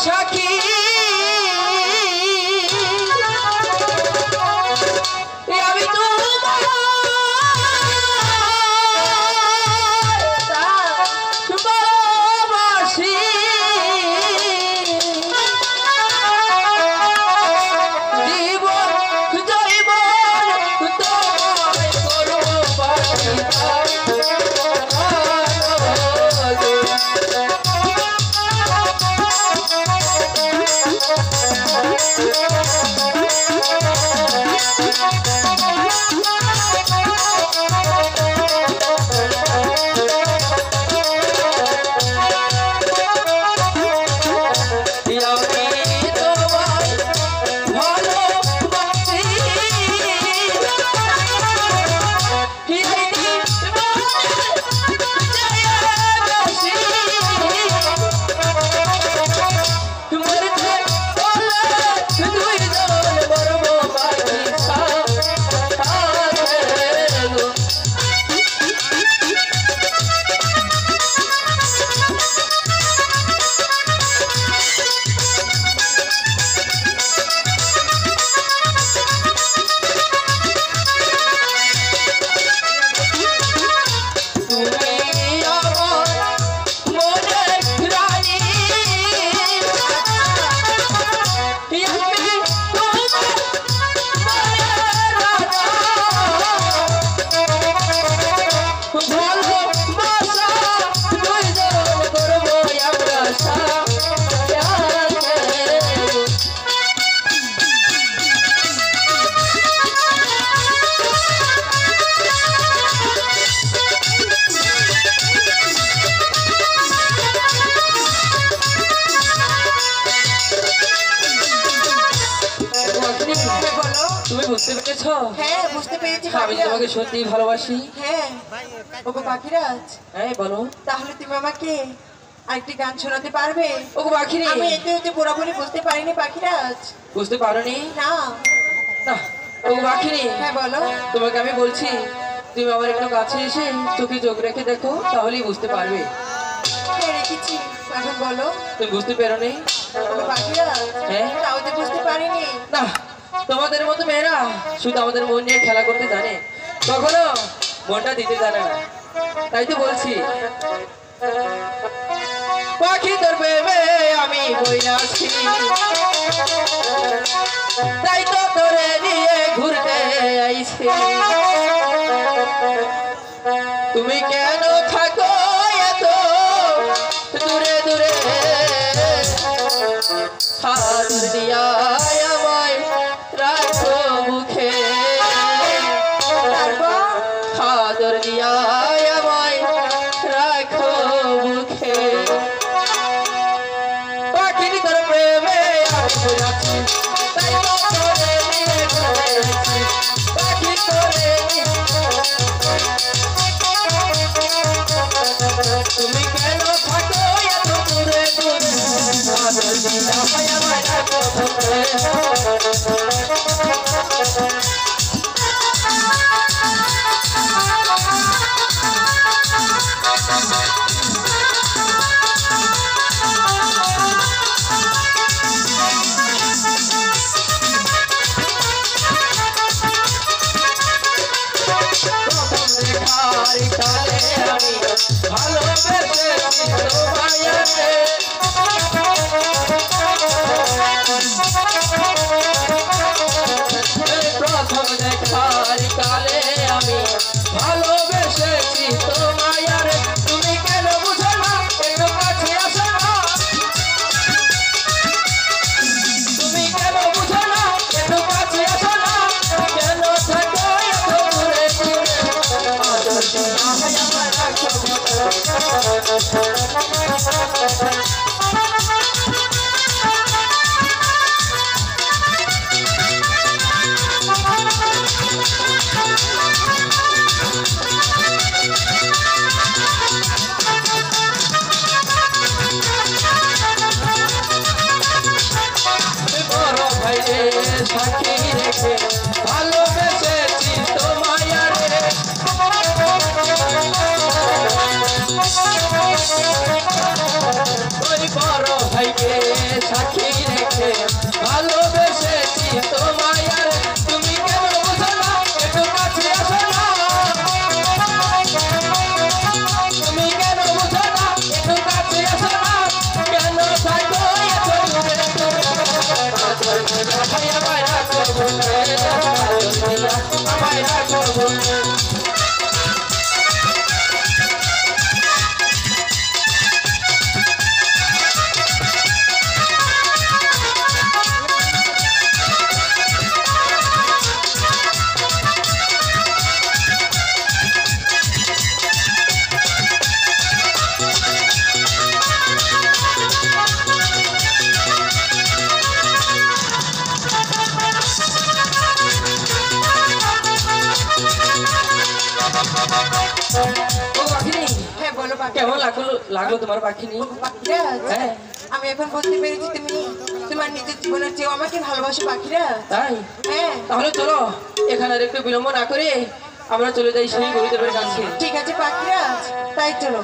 সাক্ষী আমি তো তুমি বুঝতে পেরেছো? হ্যাঁ বুঝতে পেরেছি। আমি তোমাকে সত্যিই ভালোবাসি। হ্যাঁ ওগো পাখিরাজ। হ্যাঁ বলো। তাহলে তুমি আমাকে আরেকটি গান শোনাতে পারবে? ওগো পাখিরে আমি এতে পুরোপুরি বুঝতে পারিনি পাখিরাজ। বুঝতে পারোনি? না না ওগো পাখিরে। হ্যাঁ বলো। তোমাকে আমি বলছি তুমি আমার একটু কাছে এসে চোখে চোখ রেখে দেখো তাহলেই বুঝতে পারবে। হ্যাঁ রেখেছি এখন বলো। তুমি বুঝতে পারোনি? ওগো পাখিরাজ। হ্যাঁ তাও তো বুঝতে পারিনি। না তোমাদের মতো মেয়েরা শুধু আমাদের মন নিয়ে খেলা করতে জানে, কখনো মনটা দিতে জানে না। তাই তো বলছি পাখি তোর প্রেমে আমি বইয়াছি, তাই তো তোরে নিয়ে ঘুরতে আইছি। তুমি কেন থাকো এত দূরে দূরে, হাত দিয়া আমায় রাখো মুখে, হাদর দিয়া আমায় রাখো মুখে। পাখির তোর প্রেমে আমি আছি, তাই তো তোরে নিয়ে ঘুরেছি। পাখি তোরে তুমি কেন থাকো এত দূরে দূরে, হাদর দিয়া আমায় রাখো মুখে। প্রথম দেখার কালে আমি ভালোবেসেছি তোমায়, তুমি কেন বুঝো না একটু কাছে আসো না, তুমি কেন বুঝো না একটু কাছে আসো না, কেন থাকো এত দূরে দূরে, আদর দিয়া আমায় রাখো মুখে। সাক্ষী রেখে ভালোবেসেছি তোমায় রে, ওই বড় ভাইকে লাগলো তোমার পাখিনি? পাখিরাজ, আমি এখন বুঝতে পেরেছি তুমি তোমার নিজের জীবনের চেয়েও আমাকে ভালোবাসো পাখিরাজ। তাই? হ্যাঁ। তাহলে চলো এখানে আর একটু বিলম্ব না করে আমরা চলে যাই সেই গুরুদেবের কাছে। ঠিক আছে পাখিরাজ, তাই চলো।